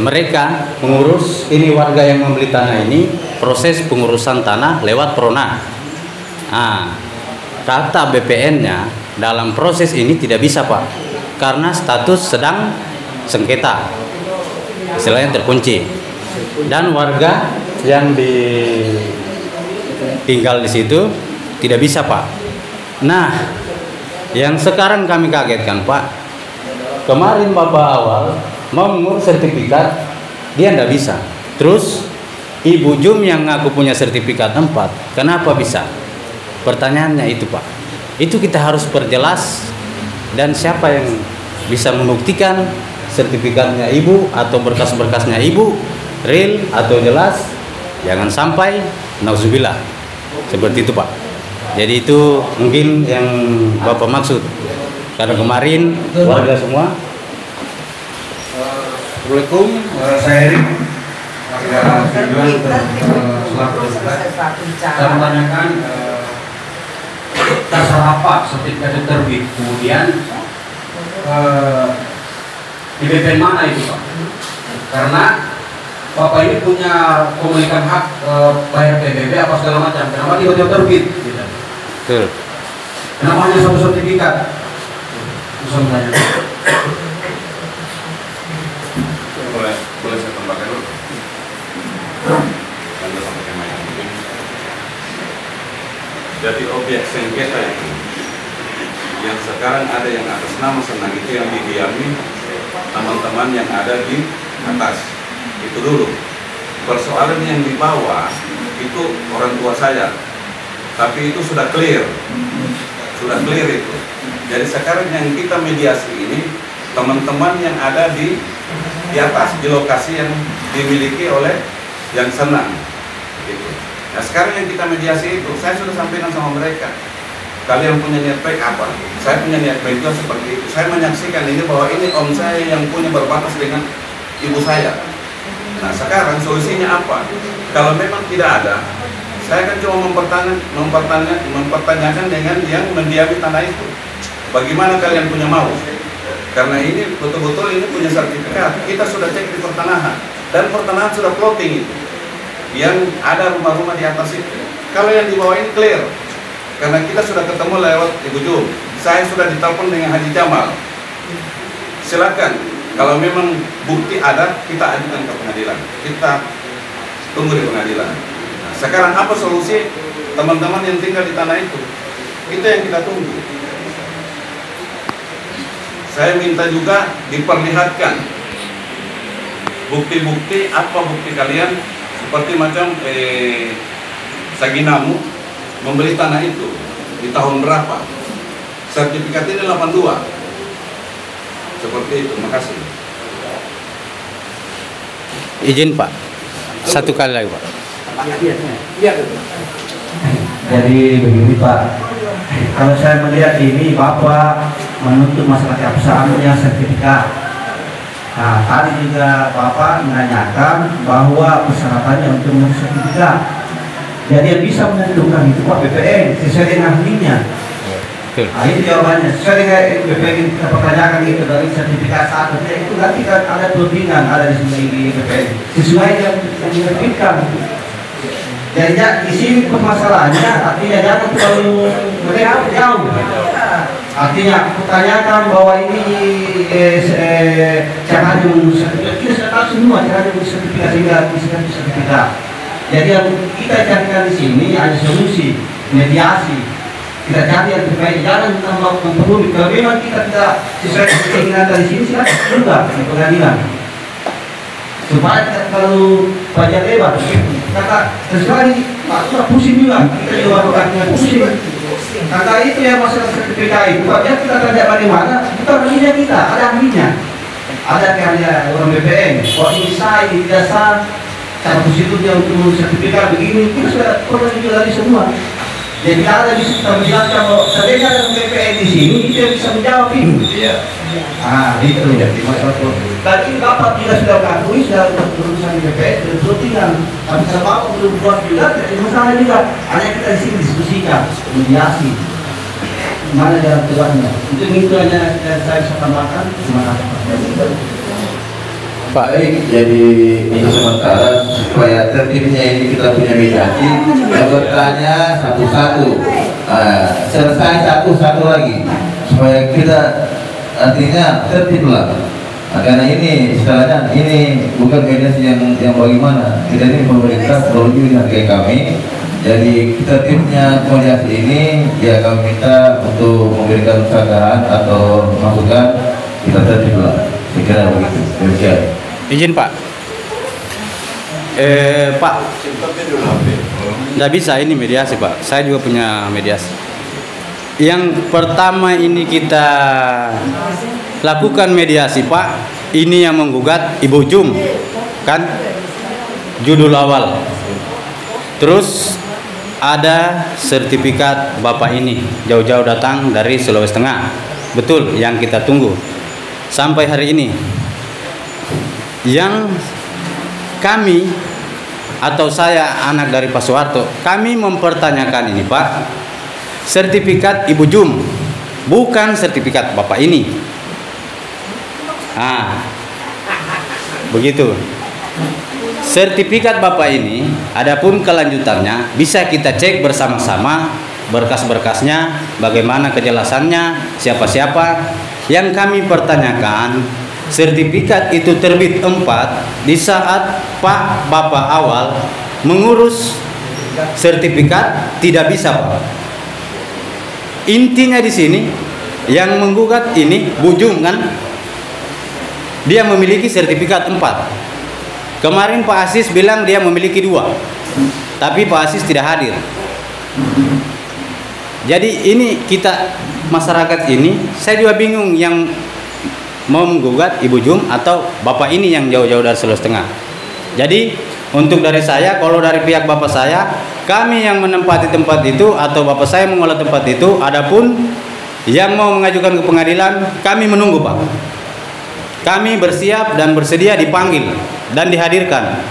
[SPEAKER 3] mereka mengurus ini warga yang membeli tanah ini proses pengurusan tanah lewat Prona. Kata BPN-nya dalam proses ini tidak bisa Pak. Karena status sedang sengketa, istilahnya terkunci, dan warga yang tinggal di situ tidak bisa Pak. Nah, yang sekarang kami kagetkan Pak, kemarin Bapak awal mau mengurus sertifikat, dia tidak bisa. Terus Ibu Jum yang ngaku punya sertifikat 4, kenapa bisa? Pertanyaannya itu Pak. Itu kita harus perjelas. Dan siapa yang bisa membuktikan sertifikatnya Ibu atau berkas-berkasnya Ibu real atau jelas, jangan sampai nauzubillah seperti itu Pak. Jadi itu mungkin yang Bapak maksud, karena kemarin warga semua.
[SPEAKER 6] Assalamualaikum, saya Erik warga selaku saya menanyakan dasar apa sertifikat terbit, kemudian di BPN mana itu Pak? Karena Bapak ini punya pemilikan hak bayar PBB apa segala macam, kenapa tiba-tiba terbit? Gitu.
[SPEAKER 3] Betul.
[SPEAKER 6] Kenapa hanya 1 sertifikat? Bisa menanyakan.
[SPEAKER 8] Boleh saya tambahkan dulu? Anda sampaikan mungkin. Jadi objek sengketa itu yang sekarang ada yang atas nama Senang itu yang didiami teman-teman yang ada di atas itu dulu. Persoalan yang di bawah itu orang tua saya, tapi itu sudah clear itu. Jadi sekarang yang kita mediasi ini teman-teman yang ada di atas, di lokasi yang dimiliki oleh yang senang gitu. Nah sekarang yang kita mediasi itu, saya sudah sampaikan sama mereka, kalian punya niat baik apa? Saya punya niat baik juga seperti itu. Saya menyaksikan ini bahwa ini om saya yang punya berbatas dengan ibu saya. Nah sekarang solusinya apa? Kalau memang tidak ada, saya kan cuma mempertanyakan dengan yang mendiami tanah itu. Bagaimana kalian punya mau? Karena ini betul-betul ini punya sertifikat. Kita sudah cek di pertanahan, dan pertanahan sudah plotting itu. Yang ada rumah-rumah di atas itu. Kalau yang di bawah ini clear. Karena kita sudah ketemu lewat Ibu Jum. Saya sudah ditelepon dengan Haji Jamal. Silakan. Kalau memang bukti ada, kita ajukan ke pengadilan. Kita tunggu di pengadilan. Nah, sekarang apa solusi teman-teman yang tinggal di tanah itu? Itu yang kita tunggu. Saya minta juga diperlihatkan bukti-bukti, apa bukti kalian, seperti macam Saginamu membeli tanah itu di tahun berapa, sertifikat ini 82, seperti itu. Makasih.
[SPEAKER 3] Izin Pak, satu kali lagi Pak.
[SPEAKER 7] Jadi begini Pak, kalau saya melihat ini Bapak menuntut masalah keabsahan yang sertifikat. Nah tadi juga Bapak menanyakan bahwa persyaratannya untuk mengurus sertifikat. Jadi yang bisa menentukan itu Pak BPN sesuai dengan ahlinya. Nah itu jawabannya. Sesuai dengan BPN kita pertanyakan itu dari sertifikat satu itu nanti kan ada tudingan ada di sini di BPN sesuai yang diterbitkan. Jadi di sini permasalahannya artinya jangan terlalu jauh. Artinya pertanyakan bahwa ini cara mengurus sertifikat, kita sudah tahu semua cara mengurus sertifikat sehingga bisa sertifikat. Jadi yang kita carikan di sini ada solusi mediasi. Kita cari yang terbaik, jangan memperumit. Kalau memang kita tidak sesuai dengan keinginan dari sini, silakan juga di pengadilan. Supaya tidak terlalu banyak lebar. Kata sesuai Pak sudah pusing juga, kita juga bukannya pusing. Kata itu yang masalah sertifikat itu, Pak ya kita tanya bagaimana, bukan ahlinya kita, ada ahlinya. Ada ahlinya orang BPN, kok ini sah, ini tidak sah, cara prosedurnya untuk sertifikat begini, kita sudah pernah juga dari semua. Jadi kalau ada bisa kita menjelaskan bahwa sebenarnya ada BPN di sini, itu yang bisa menjawab itu. Iya. Ah itu jadi masalah itu. Dan ini Bapak juga sudah mengakui sudah urusan BPN sudah tinggal. Tapi kalau Bapak belum buat juga, jadi masalah juga. Hanya kita di sini diskusikan, mediasi. Mana jalan keluarnya? Itu hanya yang saya bisa tambahkan. Terima kasih.
[SPEAKER 4] Pak, jadi ini sementara supaya tertibnya ini kita punya mediasi, yang bertanya satu-satu, selesai satu-satu lagi, supaya kita artinya tertib lah. Karena ini istilahnya ini bukan mediasi yang bagaimana, kita ini pemerintah perlu dihargai kami. Jadi tertibnya mediasi ini ya kami minta untuk memberikan saran atau masukan, kita tertib lah. Saya kira begitu. Demikian.
[SPEAKER 3] Izin Pak. Pak, nggak bisa ini mediasi Pak. Saya juga punya mediasi. Yang pertama ini kita lakukan mediasi Pak. Ini yang menggugat Ibu Jum, kan? Judul awal. Terus ada sertifikat Bapak ini jauh-jauh datang dari Sulawesi Tengah. Betul yang kita tunggu sampai hari ini. Yang kami atau saya anak dari Pak Soeharto, kami mempertanyakan ini Pak, sertifikat Ibu Jum, bukan sertifikat Bapak ini. Nah, begitu. Sertifikat Bapak ini, adapun kelanjutannya bisa kita cek bersama-sama berkas-berkasnya, bagaimana kejelasannya, siapa-siapa. Yang kami pertanyakan, sertifikat itu terbit 4 di saat Pak Bapak awal mengurus sertifikat tidak bisa Pak. Intinya di sini yang menggugat ini Bu Jum kan, dia memiliki sertifikat 4. Kemarin Pak Asis bilang dia memiliki 2, tapi Pak Asis tidak hadir. Jadi ini kita masyarakat ini, saya juga bingung yang mau menggugat Ibu Jum atau Bapak ini yang jauh-jauh dari Sulawesi Tengah. Jadi untuk dari saya, kalau dari pihak Bapak saya, kami yang menempati tempat itu atau Bapak saya mengolah tempat itu, adapun yang mau mengajukan ke pengadilan, kami menunggu Pak. Kami bersiap dan bersedia dipanggil dan dihadirkan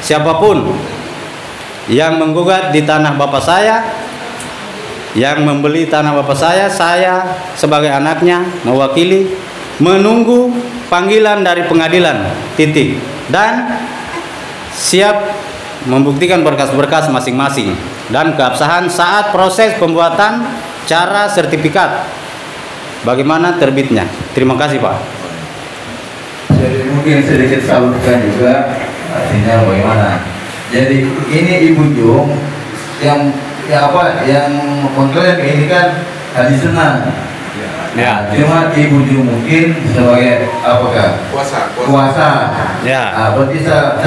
[SPEAKER 3] siapapun yang menggugat di tanah Bapak saya, yang membeli tanah Bapak saya sebagai anaknya mewakili menunggu panggilan dari pengadilan, titik, dan siap membuktikan berkas-berkas masing-masing dan keabsahan saat proses pembuatan cara sertifikat bagaimana terbitnya. Terima kasih Pak.
[SPEAKER 4] Jadi mungkin sedikit salurkan juga artinya bagaimana. Jadi ini Ibu Jum yang mengklaim ini kan hadis sunnah.
[SPEAKER 3] Ya.
[SPEAKER 4] Cuma Ibu Jum mungkin sebagai apakah? Kuasa.
[SPEAKER 3] Ya.
[SPEAKER 4] Berarti saya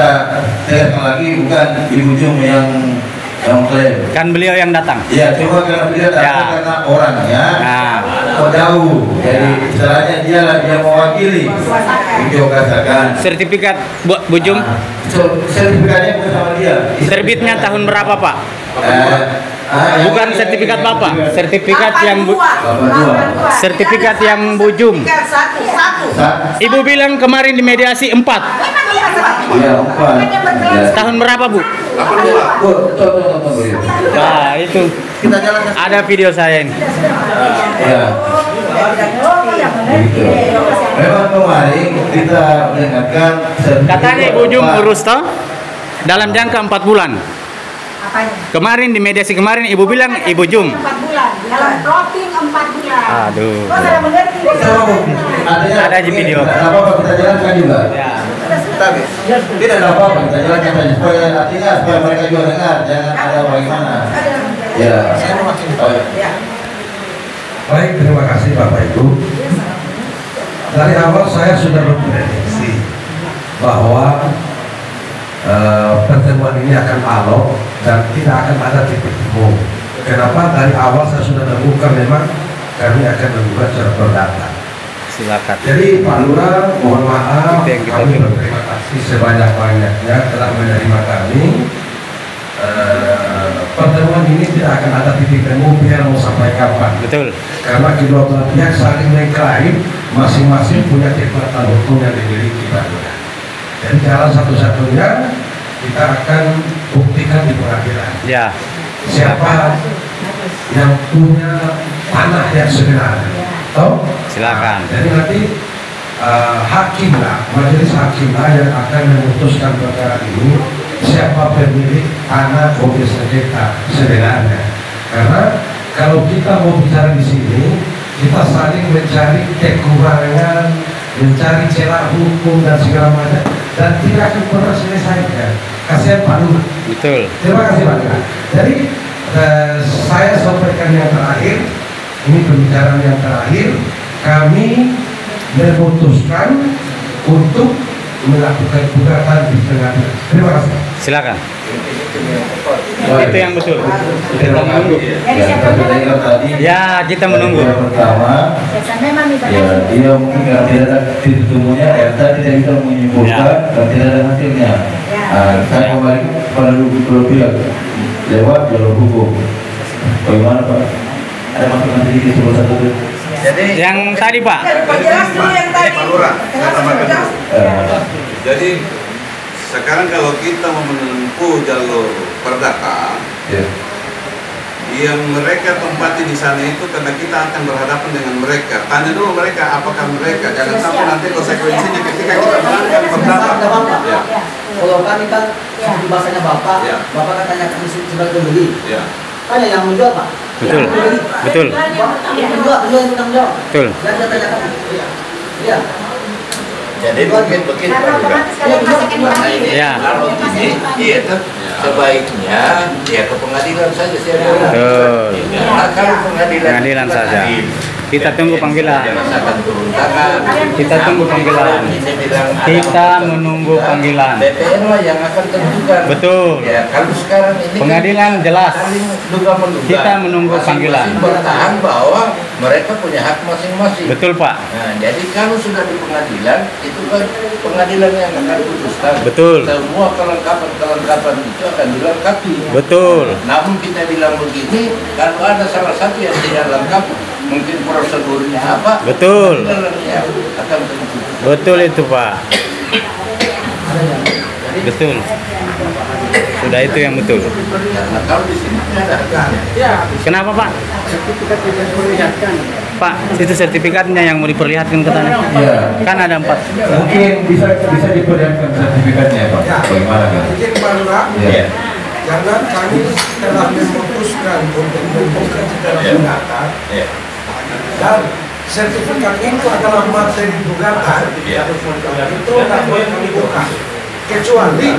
[SPEAKER 4] tegaskan lagi bukan Ibu Jum yang klaim.
[SPEAKER 3] Kan beliau yang datang.
[SPEAKER 4] Iya, cuma karena beliau datang karena orangnya jauh. Jadi istilahnya dia yang mewakili. Itu katakan.
[SPEAKER 3] Sertifikat Bu Jum.
[SPEAKER 4] Sertifikatnya bukan sama dia.
[SPEAKER 3] Terbitnya tahun berapa Pak? Bukan sertifikat Bapak, sertifikat yang sertifikat yang Bu Jum. Ibu bilang kemarin dimediasi 4.
[SPEAKER 4] Iya, 4.
[SPEAKER 3] Tahun berapa Bu? Nah itu ada video saya ini.
[SPEAKER 4] Ya. Memang kemarin kita mendengarkan
[SPEAKER 3] katanya Ibu Jum urus toh dalam jangka 4 bulan. Kemarin di mediasi kemarin Ibu bilang Ibu Jum
[SPEAKER 10] 4 bulan, dalam plotting 4 bulan.
[SPEAKER 3] Aduh.
[SPEAKER 10] Kok saya mengerti?
[SPEAKER 3] Ada di video.
[SPEAKER 4] Apa kita jalankan juga?
[SPEAKER 3] Ya.
[SPEAKER 4] Tidak ada apa-apa, kita jalankan saja supaya artinya supaya mereka juga dengar, jangan ada bagaimana. Ya.
[SPEAKER 6] Baik, terima kasih Bapak Ibu. Dari awal saya sudah berprediksi bahwa pertemuan ini akan alot dan tidak akan ada titik temu. Kenapa? Dari awal saya sudah terbuka memang kami akan membuka secara perdata.
[SPEAKER 3] Silakan.
[SPEAKER 6] Jadi Pak Lurah, mohon maaf, kami berterima kasih sebanyak-banyaknya telah menerima kami. Pertemuan ini tidak akan ada titik temu biar mau sampai kapan.
[SPEAKER 3] Betul.
[SPEAKER 6] Karena kedua belah pihak saling mengklaim masing-masing punya kekuatan hukum yang dimiliki Pak Lurah. Jadi jalan satu-satunya kita akan buktikan di pengadilan.
[SPEAKER 3] Ya.
[SPEAKER 6] Siapa yang punya tanah yang sebenarnya. Toh?
[SPEAKER 3] Silakan.
[SPEAKER 6] Jadi nanti hakimlah, majelis hakimlah yang akan memutuskan perkara ini siapa pemilik tanah mobil sengketa sebenarnya. Karena kalau kita mau bicara di sini, kita saling mencari kekurangan, mencari celah hukum dan segala macam, dan tidak akan pernah selesai. Kasihan Pak Lurah.
[SPEAKER 3] Betul.
[SPEAKER 6] Terima kasih Pak Lurah. Jadi saya sampaikan yang terakhir, ini pembicaraan yang terakhir, kami memutuskan untuk melakukan gugatan di pengadilan. Terima kasih.
[SPEAKER 3] Silakan. Itu yang betul. Kita menunggu. Ya, kita menunggu.
[SPEAKER 4] Yang pertama, ya dia mungkin karena tidak ada titik temunya, tadi tidak bisa menyimpulkan dan tidak ada hasilnya. Saya kembali pada dua pihak lewat jalur hukum. Bagaimana Pak? Ada masukan sedikit sebelum satu.
[SPEAKER 8] Jadi
[SPEAKER 3] yang tadi Pak.
[SPEAKER 8] Pak Lurah, jadi sekarang kalau kita mau menempuh jalur perdata, yang mereka tempati di sana itu karena kita akan berhadapan dengan mereka. Tanya dulu mereka apakah mereka, jangan sampai nanti konsekuensinya ketika kita menangkan perdata. Ya.
[SPEAKER 5] Kalau kami kan di bahasanya Bapak, Bapak kan tanya kami sebagai pembeli. Tanya yang menjual Pak.
[SPEAKER 3] Betul. Betul.
[SPEAKER 5] Penjual yang bertanggung jawab.
[SPEAKER 3] Betul.
[SPEAKER 5] Dan saya tanyakan. Iya.
[SPEAKER 4] Jadi mungkin begini
[SPEAKER 3] Ya.
[SPEAKER 4] kalau ini itu sebaiknya dia ke pengadilan saja sih.
[SPEAKER 3] Betul.
[SPEAKER 4] Kalau pengadilan
[SPEAKER 3] Pengadilan saja. Kita tunggu panggilan.
[SPEAKER 1] Jelas akan turun tangan.
[SPEAKER 3] Kita tunggu panggilan. Kita menunggu panggilan.
[SPEAKER 1] BPN lah yang akan tentukan.
[SPEAKER 3] Betul.
[SPEAKER 1] Ya, kalau sekarang ini
[SPEAKER 3] Pengadilan
[SPEAKER 1] kan
[SPEAKER 3] jelas.
[SPEAKER 1] saling duga-menduga.
[SPEAKER 3] Kita menunggu panggilan.
[SPEAKER 1] Masing-masing bertahan bahwa mereka punya hak masing-masing.
[SPEAKER 3] Betul, Pak.
[SPEAKER 1] Nah, jadi kalau sudah di pengadilan, itu kan pengadilan yang akan putuskan.
[SPEAKER 3] Betul.
[SPEAKER 1] Semua kelengkapan itu akan dilengkapi.
[SPEAKER 3] Betul.
[SPEAKER 1] Namun kita bilang begini, kalau ada salah satu yang tidak lengkap, mungkin prosedurnya apa?
[SPEAKER 3] Betul.
[SPEAKER 1] Pengadilannya akan tentu.
[SPEAKER 3] Betul itu, Pak. Betul. Sudah itu yang betul.
[SPEAKER 1] Karena kalau di sini tidak ada harganya.
[SPEAKER 3] Kenapa, Pak?
[SPEAKER 9] Sertifikat tidak diperlihatkan.
[SPEAKER 3] Pak, itu sertifikatnya yang mau diperlihatkan ke tanah.
[SPEAKER 4] Iya.
[SPEAKER 3] Kan ada 4.
[SPEAKER 4] Mungkin bisa diperlihatkan sertifikatnya, Pak. Bagaimana kan?
[SPEAKER 6] Izin Pak Lurah,
[SPEAKER 4] Iya.
[SPEAKER 6] karena kami telah memutuskan untuk membuka secara gugatan
[SPEAKER 1] Ya.
[SPEAKER 6] dan sertifikat itu adalah materi gugatan, itu tidak boleh kami buka kecuali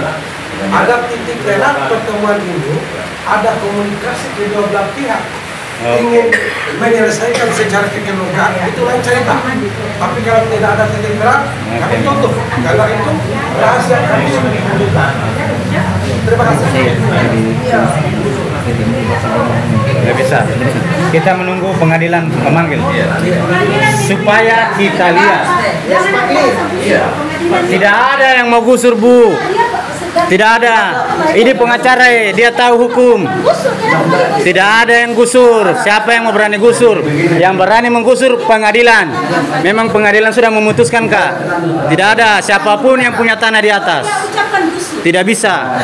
[SPEAKER 6] ada titik terang pertemuan ini, ada komunikasi kedua belah pihak ingin menyelesaikan secara kekeluargaan, itu lain cerita. Tapi kalau tidak ada titik terang, kami tutup. Karena itu rahasia kami sudah dibutuhkan. Terima kasih.
[SPEAKER 3] Nggak bisa. Kita menunggu pengadilan memanggil. Supaya kita lihat. Tidak ada yang mau gusur, Bu. Tidak ada. Ini pengacara, dia tahu hukum. Tidak ada yang gusur. Siapa yang mau berani gusur? Yang berani menggusur pengadilan. Memang pengadilan sudah memutuskan, Kak. Tidak ada siapapun yang punya tanah di atas. Tidak bisa.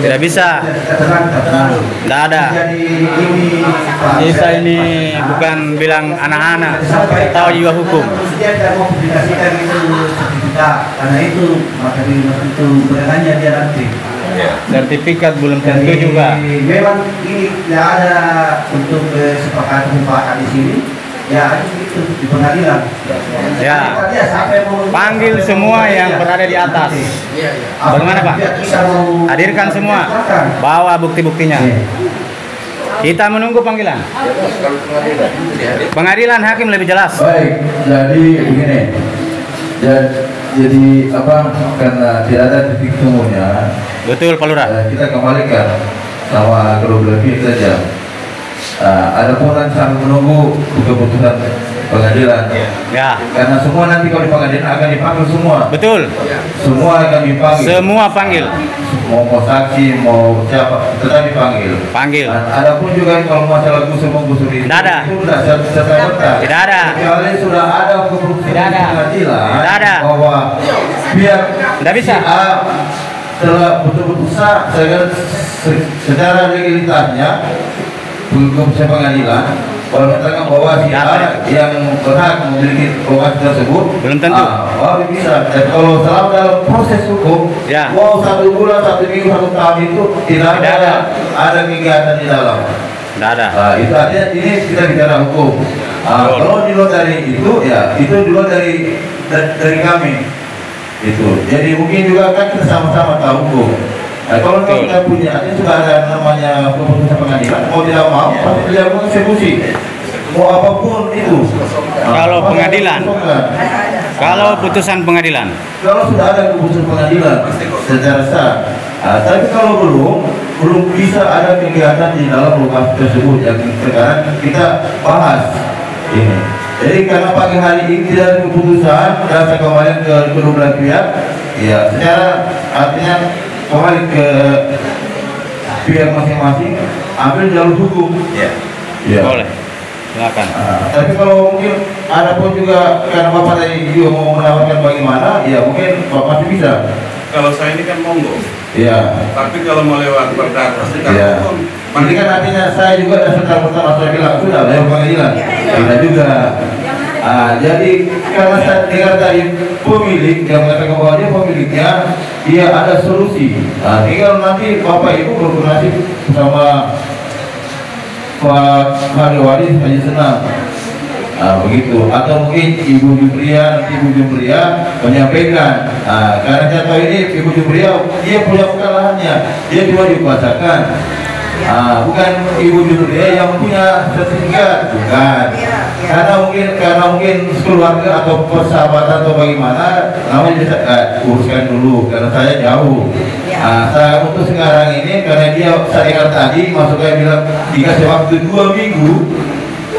[SPEAKER 3] Tidak bisa. Tidak ada. Kita ini bukan bilang anak-anak, tahu juga hukum.
[SPEAKER 7] Karena itu materi itu bertanya dia nanti.
[SPEAKER 3] Sertifikat belum tentu juga.
[SPEAKER 7] Memang ini tidak ada untuk kesepakatan di sini. Ya, itu di pengadilan.
[SPEAKER 3] Ya. Panggil semua yang berada di atas. Bagaimana, Pak? Hadirkan semua. Bawa bukti-buktinya. Kita menunggu panggilan. Pengadilan hakim lebih jelas.
[SPEAKER 4] Baik, jadi begini. Jadi apa? Karena tidak ada titik temunya.
[SPEAKER 3] Betul, Pak Lurah.
[SPEAKER 4] Kita kembalikan sama kedua belah pihak saja. Adapun nanti sambil menunggu keputusan pengadilan.
[SPEAKER 3] Ya.
[SPEAKER 4] Karena semua nanti kalau di pengadilan akan dipanggil semua.
[SPEAKER 3] Betul.
[SPEAKER 4] Semua akan dipanggil.
[SPEAKER 3] Semua panggil.
[SPEAKER 4] Mau saksi, mau siapa, tetap dipanggil.
[SPEAKER 3] Panggil.
[SPEAKER 4] Adapun juga kalau masalah gusur itu,
[SPEAKER 3] tidak ada.
[SPEAKER 4] Itu sudah selesai.
[SPEAKER 3] Tidak ada.
[SPEAKER 4] Kecuali sudah ada keputusan pengadilan.
[SPEAKER 3] Tidak ada.
[SPEAKER 4] Bahwa biar
[SPEAKER 3] tidak bisa.
[SPEAKER 4] Setelah betul-betul sah, secara legalitasnya keputusan pengadilan kalau mengatakan bahwa si A yang berhak memiliki lokasi tersebut
[SPEAKER 3] belum tentu.
[SPEAKER 4] Bisa. Dan kalau selama dalam proses hukum,
[SPEAKER 3] ya.
[SPEAKER 4] Mau 1 bulan, 1 minggu, 1 tahun itu tidak ada kegiatan di dalam.
[SPEAKER 3] Tidak ada.
[SPEAKER 4] Itu artinya ini kita bicara hukum. Kalau di luar dari itu, ya itu di luar dari kami. Itu. Jadi mungkin juga kan kita sama-sama tahu hukum. Kalau kita punya, ini sudah ada namanya keputusan pengadilan, mau tidak mau, pasti tidak mau eksekusi. Mau apapun itu.
[SPEAKER 3] Kalau pengadilan, kalau putusan pengadilan.
[SPEAKER 4] Kalau sudah ada keputusan pengadilan secara sah. Tapi kalau belum bisa ada kegiatan di dalam lokasi tersebut yang sekarang kita bahas ini. Jadi karena pagi hari ini tidak ada keputusan dan saya kembali ke kedua belah pihak, ya secara artinya kembali ke pihak masing-masing, ambil jalur hukum. Ya.
[SPEAKER 3] Boleh. Silakan.
[SPEAKER 4] Tapi kalau mungkin ada pun juga karena Bapak tadi juga mau menawarkan bagaimana, ya mungkin Bapak masih bisa.
[SPEAKER 8] Kalau saya ini kan monggo.
[SPEAKER 4] Iya.
[SPEAKER 8] Tapi kalau mau lewat perda pasti
[SPEAKER 4] Iya. Ini kan artinya saya juga setelah pertama saya bilang sudah lewat pengadilan. Tidak juga. Jadi karena saya dengar tadi pemilik yang mengatakan bahwa dia pemiliknya, dia ada solusi. Tinggal nanti Bapak Ibu berkoordinasi sama Pak Wali Haji Senang. Begitu. Atau mungkin Ibu Jumria menyampaikan. Karena saya tahu ini Ibu Jumria dia punya lahannya, dia juga dikuasakan. Bukan Ibu Jumria yang punya sertifikat, bukan. Karena mungkin keluarga atau persahabatan atau bagaimana, namanya bisa uruskan dulu karena saya jauh. Saya untuk sekarang ini karena dia saya ingat tadi masuknya bilang dikasih waktu 2 minggu.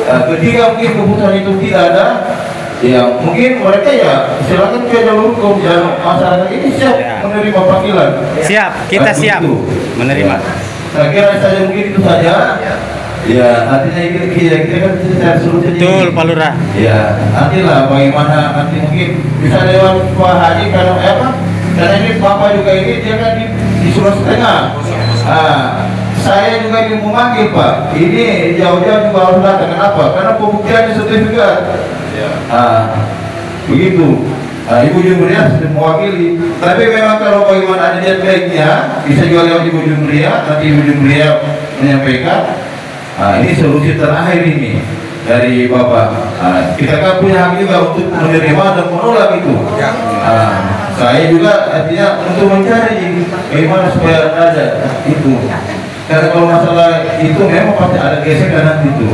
[SPEAKER 4] Ketika mungkin keputusan itu tidak ada, ya mungkin mereka ya silakan ke jalur hukum dan masyarakat ini siap menerima panggilan.
[SPEAKER 3] Siap, kita siap menerima.
[SPEAKER 4] Saya kira saja mungkin itu saja. Ya, artinya kita kan bisa solusi.
[SPEAKER 3] Betul, Pak Lurah.
[SPEAKER 4] Ya, nantilah bagaimana nanti mungkin bisa lewat Pak Haji karena apa? Karena ini Bapak juga ini dia kan di Sulawesi Tengah. Saya juga ingin memanggil Pak. Ini jauh-jauh juga harus datang. Kenapa? Karena pembuktiannya sertifikat. Begitu. Ibu Jumria sudah mewakili. Tapi memang kalau bagaimana ada niat baiknya, bisa juga lewat Ibu Jumria. Nanti Ibu Jumria menyampaikan. Ini solusi terakhir ini dari Bapak. Kita kan punya hak juga untuk menerima dan menolak itu. Saya juga artinya untuk mencari bagaimana supaya ada itu. Karena kalau masalah itu memang pasti ada gesekan nanti itu.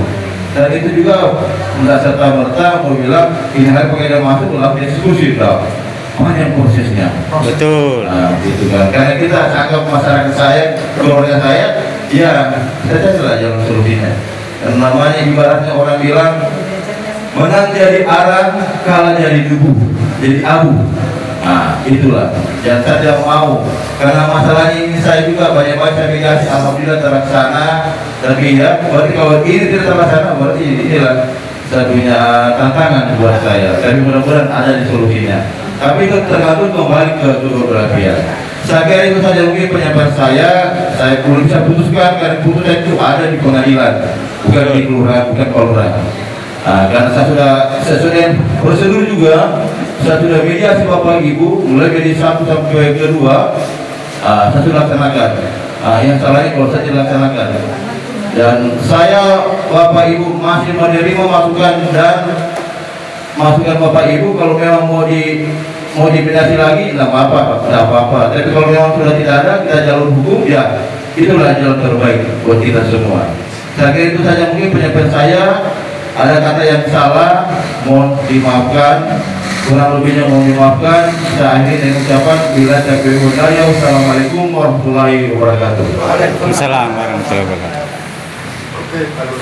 [SPEAKER 4] Dan itu juga tidak serta-merta mau bilang ini hari pengedah masuk dalam diskusi tau. Mana prosesnya?
[SPEAKER 3] Betul.
[SPEAKER 4] Gitu kan. Karena kita anggap masyarakat saya, keluarga saya, ya saya saja jalan solusinya. Dan namanya ibaratnya orang bilang menang jadi arang, kalah jadi debu, jadi abu. Itulah yang saya mau. Karena masalah ini saya juga banyak-banyak mediasi, alhamdulillah terlaksana. Tapi ya, berarti kalau ini tidak terlaksana, berarti inilah satunya tantangan buat saya. Tapi mudah-mudahan ada di solusinya. Tapi itu tergantung kembali ke kedua pihak. Saya kira itu saja mungkin penyampaian saya belum bisa putuskan karena putusan itu ada di pengadilan, bukan di kelurahan, bukan kelurahan. Karena saya sudah prosedur juga, saya sudah mediasi Bapak Ibu mulai dari 1 sampai ke 2, saya sudah laksanakan. Yang salahnya kalau saya dilaksanakan. Dan saya Bapak Ibu masih menerima masukan dan masukan Bapak Ibu kalau memang mau dimediasi lagi, tidak apa-apa. Tapi kalau memang sudah tidak ada, kita jalur hukum, ya itulah jalan terbaik buat kita semua. Saya kira itu saja mungkin penyampaian saya. Ada kata yang salah, mohon dimaafkan. Kurang lebihnya mohon dimaafkan. Saya akhiri dengan ucapan bila saya berhutaya. Wassalamualaikum warahmatullahi wabarakatuh.
[SPEAKER 3] Waalaikumsalam warahmatullahi wabarakatuh.
[SPEAKER 8] Oke, kalau